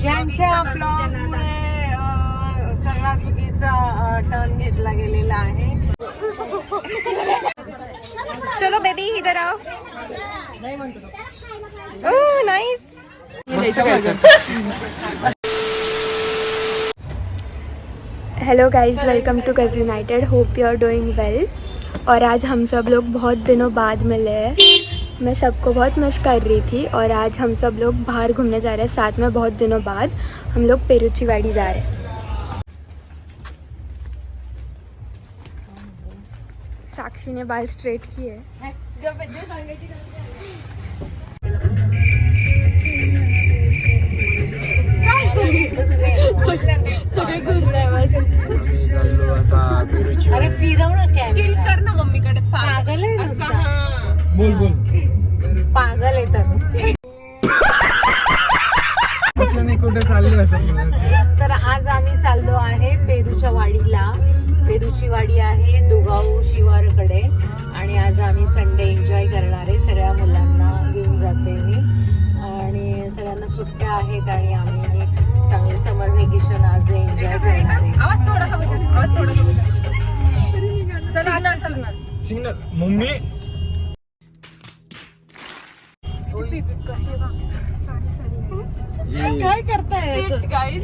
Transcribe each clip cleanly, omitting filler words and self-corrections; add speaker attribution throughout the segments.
Speaker 1: यांच्या ब्लॉगमुळे सगळा चुकीचा टर्न घेतला गेलेला आहे.
Speaker 2: चलो बेबी इधर आओ. Oh nice. Hello guys, welcome to cuz United. Hope you are doing well. और आज हम सब लोग बहुत दिनों बाद मिले हैं. मैं सबको बहुत मिस कर रही थी और आज हम सब लोग बाहर घूमने जा रहे हैं साथ में. बहुत दिनों बाद हम लोग पेरुची वाड़ी जा रहे हैं. साक्षी ने बाल स्ट्रेट किए. सगळे घुसले.
Speaker 1: अरे फिरव ना कॅमेरा.
Speaker 2: कर ना मम्मीकडे.
Speaker 1: पागल आहे नुसता.
Speaker 3: बोल बोल.
Speaker 1: पागल आहे तर.
Speaker 3: असं नाही कुठे चाललो असं.
Speaker 1: तर आज आम्ही चाललो आहे पेरूच्या वाडीला. पेरूची वाडी आहे दुगाव शिवारकडे आणि आज आम्ही संडे एन्जॉय करणार आहे. सगळ्या मुलांना घेऊन जाते मी आणि सगळ्यांना सुट्ट्या आहेत आणि आम्ही चांगले समर व्हेकेशन आज एन्जॉय करणार आहे.
Speaker 3: Signal mummy.
Speaker 1: काय करताय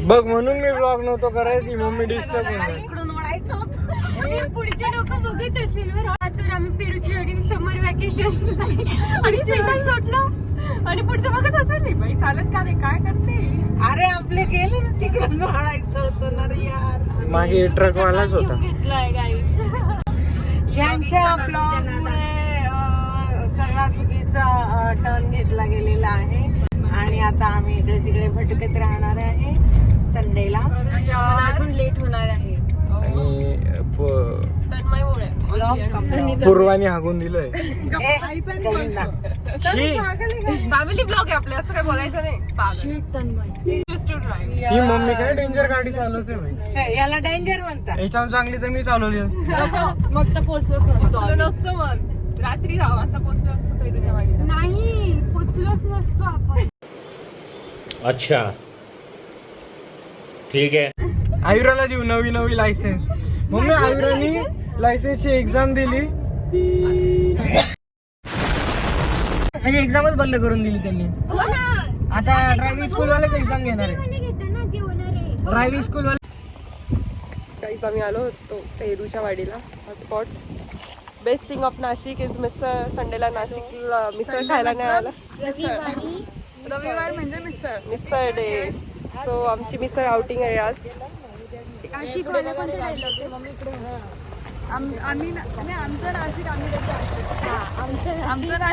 Speaker 3: बघ म्हणून मी ब्लॉग नव्हतो करायची. मम्मी डिस्टर्ब होणार.
Speaker 1: इकडून वळायचं होतं.
Speaker 2: पुढचे लोक बघत असेल तर आम्ही पेरूची वाडी समर व्हॅकेशन
Speaker 1: आणि सिग्नल सोडलं आणि पुढचं बघत असेल नाही बाई चालत का नाही काय करते. अरे आपले गेले ना तिकडून वळायचं होतं ना रे यार.
Speaker 3: मागे ट्रक वालाच होता.
Speaker 2: घेतलाय गाईस.
Speaker 1: यांच्या ब्लॉगमुळे सगळा चुकीचा टर्न घेतला गेलेला आहे आणि आता आम्ही इकडे तिकडे भटकत राहणार आहे संडेला.
Speaker 2: अजून लेट होणार आहे.
Speaker 3: आणि पूर्वाने हागून दिलंय.
Speaker 1: फॅमिली ब्लॉग आहे आपल्या असं काय बोलायचं नाही.
Speaker 3: ही मम्मी काय डेंजर गाडी चालवते भाई.
Speaker 1: याला डेंजर म्हणतात.
Speaker 3: याच्यावर चांगली तर मी चालवली असते.
Speaker 2: मग तर पोचलोच नसतो.
Speaker 1: मग रात्री 10 वाजता पोहोचलो असतो पेरूच्या वाडीला.
Speaker 2: नाही पोचलोच नसतो आपण.
Speaker 4: अच्छा ठीक आहे.
Speaker 3: आयुराला देऊ नवी लायसन्स. मम्मी आयुरानी लायसन्सची एक्झाम दिली आणि एक्झामच बंद करून दिली त्यांनी. आता ड्रायव्हिंग स्कूल वालेच एक्झाम घेणार आहे. ड्रायव्हिंग स्कूल वाले.
Speaker 5: काहीच आम्ही आलो होतो पेरूच्या वाडीला. हा spot best thing of Nashik is misal. संडेला नाशिकला मिसळ खायला नाही आला. रविवार म्हणजे मिसळ डे. सो आमची मिसळ आउटिंग आहे आज.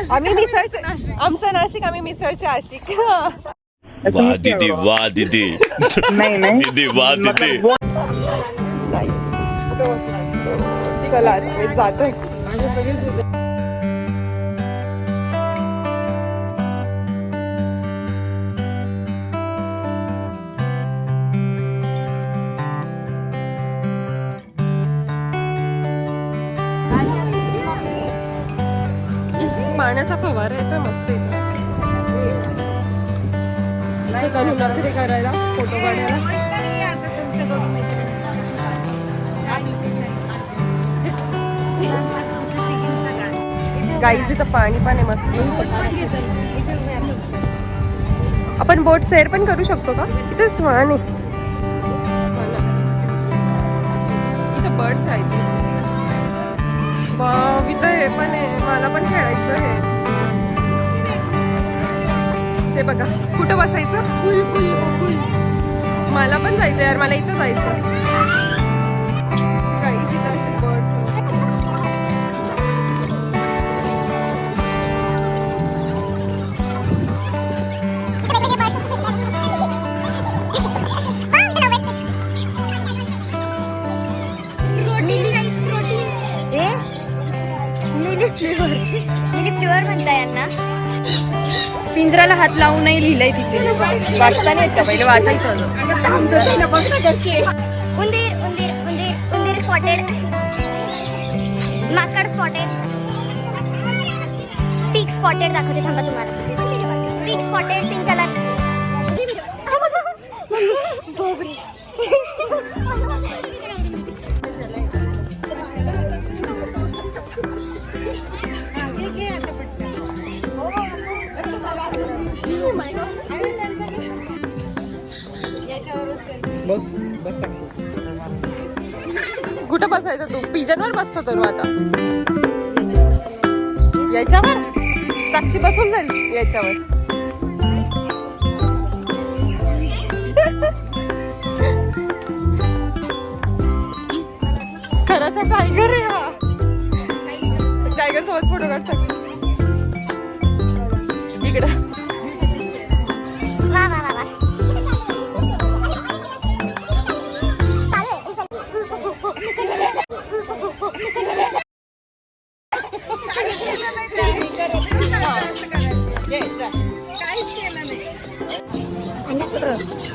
Speaker 5: आम्ही मिसळचे आमचं नाशिक आम्ही मिसळचे आशिक.
Speaker 4: वाह दीदी वाह दीदी.
Speaker 3: नाही
Speaker 4: दीदी वाह दीदी.
Speaker 5: चला मी जातोय. पाण्याचा फवारा येतो मस्त इथं. करू नखरे करायला फोटो काढायला. गाईज इथं पाणी पण आहे मस्त. आपण बोट सैर पण करू शकतो का? इथं स्वान आहे. इथं बर्ड्स आहेत. इथं हे पण आहे. मला पण खेळायचं हे. हे बघा कुठं बसायचं. मला पण जायचं यार. मला इथं जायचं. काही तिथं असे बर्ड्स.
Speaker 2: मिली फ्लेवर म्हणता यांना.
Speaker 5: पिंजराला हात लावून नाही लिहिलंय तिथे. वाचता नाही येत का? पहिले वाचायचं.
Speaker 2: उंदीर उंदीर उंदीर उंदीर स्पॉटेड. माकड स्पॉटेड. पिग स्पॉटेड दाखवते थांबा तुम्हाला. Pig spotted pink colour.
Speaker 3: बस बस साक्षी.
Speaker 5: कुठं बसायचं तू? पिजनवर बसतो तर आता याच्यावर साक्षी बसून जाईल याच्यावर. खरंच टायगर आहे हा. टायगर सोबत फोटो काढ साक्षी. इकडं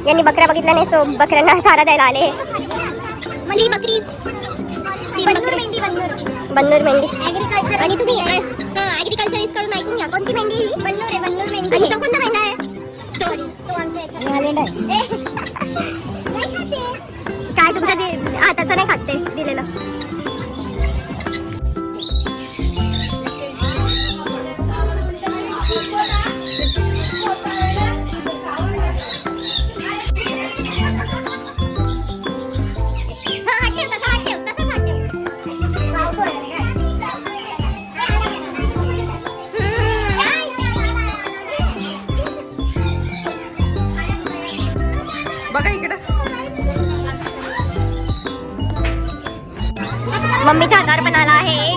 Speaker 6: यांनी बकऱ्या बघितल्या नाही, सो बकऱ्यांना चारा द्यायला आले. ती बकरी बन्नूर मेंढी. आणि तुम्ही ऍग्रिकल्चरिस्ट कडून ऐकून घ्या, कोणती मेंढी ही? बन्नूर मेंढी. आणि तो कोणता मेंढा आहे? तो आमच्या काय तुमच्या हाताचं नाही खाते दिलेलं.
Speaker 5: बघा इकडं.
Speaker 6: मम्मीच्या हातावर पण आला आहे.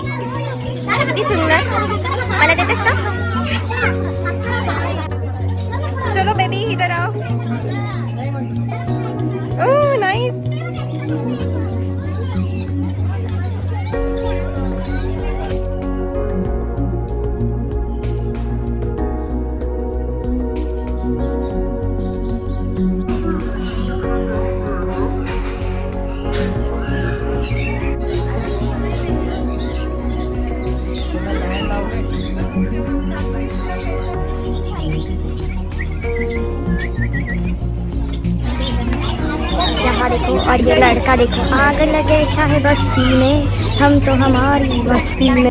Speaker 6: किती सुंदर. मला देतेस का?
Speaker 5: चलो बेबी इधर आओ. Oh nice.
Speaker 6: यहाँ देखो और ये लड़का देखो, आग लगे चाहे बस्ती में, हम तो हमारी बस्ती में.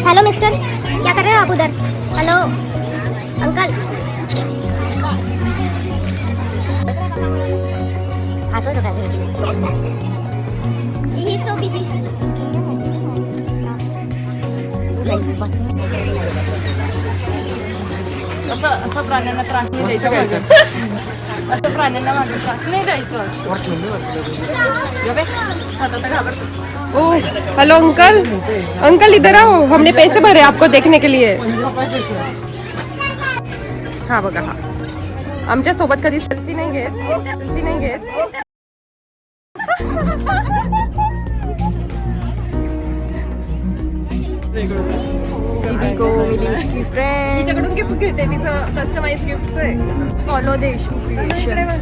Speaker 6: हेलो मिस्टर, क्या कर रहे हो आप उधर? Hello uncle. हाथों तो कर ही सो बिजी.
Speaker 1: असं प्राण्यांना त्रास नाही द्यायचा. असं प्राण्यांना माझा त्रास नाही द्यायचा.
Speaker 5: Oh hello uncle. अंकल इधर आओ, हमने पैसे भरे आपको देखने के लिए. हा बघा हा आमच्या सोबत कधी सेल्फी नाही घेत. तिच्याकडून गिफ्ट घेते, तिचं कस्टमाइज गिफ्ट आहे.
Speaker 2: Follow Deshmukh creations.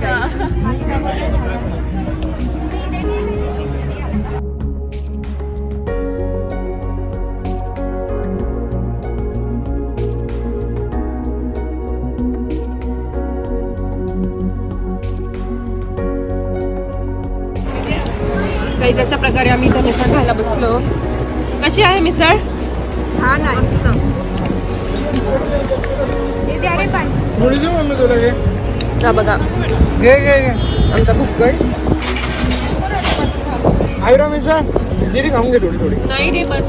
Speaker 5: काही अशा प्रकारे आम्ही इथं मिसळ खायला बसलो. कशी आहे मिसळ?
Speaker 2: हा नाईस. इथे अरे पण
Speaker 5: हा बघा
Speaker 3: घे घे घे.
Speaker 5: आमचा भुक्कड.
Speaker 3: आयरा मिसळ दीदी खाऊन घे थोडी थोडी.
Speaker 5: नाही रे बस.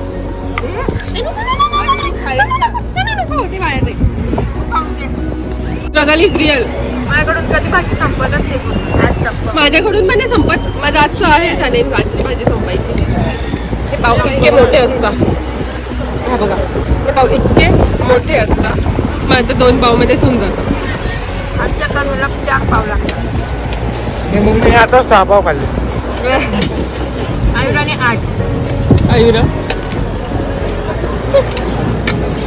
Speaker 5: Struggle is real. माझ्याकडून कधी भाजी संपतच नाही. माझ्याकडून पण नाही संपत. माझं आजचं आहे चॅलेंज, आजची भाजी संपायची. हे पाव इतके मोठे असतात. हा बघा हे पाव इतके मोठे असतात. माझं 2 पावमध्येच होऊन जातं.
Speaker 2: आमच्या करूला 4 पाव लागतात.
Speaker 3: हे मग मी आता 6 पाव खाल्ले.
Speaker 1: आयुराने 8.
Speaker 5: आयुरा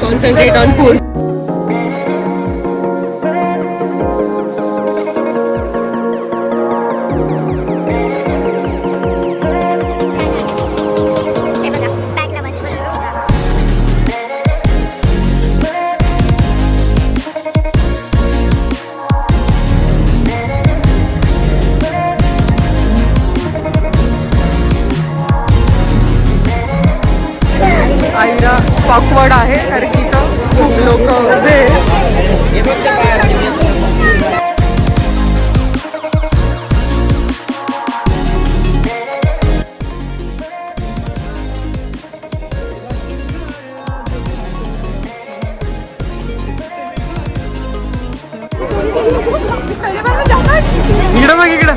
Speaker 5: कॉन्सन्ट्रेट ऑन फूड. ऑकवर्ड आहे कारण की इथं खूप लोक उभे आहेत.
Speaker 3: इकडं बघ इकडं.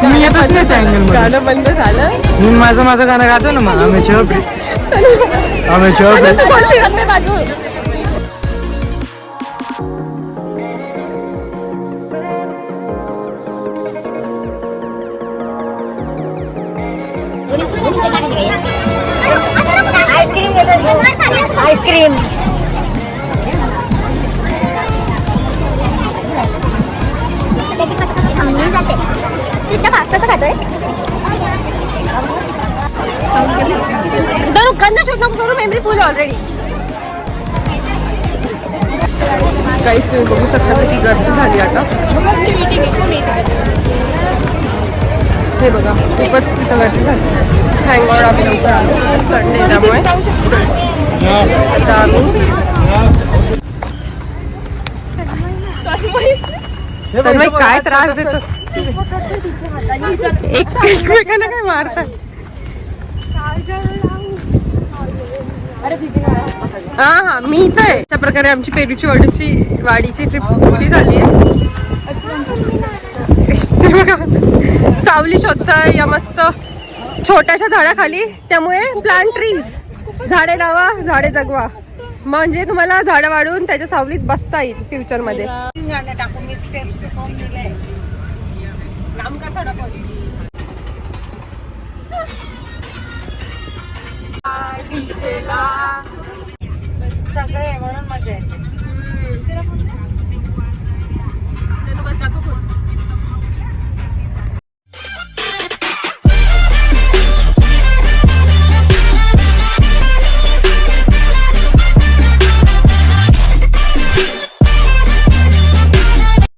Speaker 3: मी येतच नाही त्या अँगल मध्ये.
Speaker 5: गाणं बंद झालं.
Speaker 3: मी माझं गाणं गातो ना मग आम्ही चोपडे.
Speaker 6: आईस्क्रीम थांबून जाते. तू इथं पास्ताचं खातोय. गंदा शूट नको करू. मेमरी फुल ऑलरेडी.
Speaker 5: काहीच तुम्ही बघू शकता किती गर्दी झाली आता. हे बघा खूपच तिथं गर्दी झाली. थँकगॉड आम्ही लवकर आलो संडे त्यामुळे. आता आम्ही तन्मय काय त्रास देतो. एकमेकांना काय मारतात. हा मी इथं आहे. अशा प्रकारे आमची पेरूची वाडीची ट्रिप पुरी झाली आहे. सावली शोधतोय या मस्त छोट्याशा झाडाखाली. त्यामुळे प्लांट ट्रीज, झाडे लावा झाडे जगवा, म्हणजे तुम्हाला झाडं वाढवून त्याच्या सावलीत बसता येईल फ्युचर मध्ये.
Speaker 1: टाकून मी स्टेप्स शिकवून दिले. काम करताना पण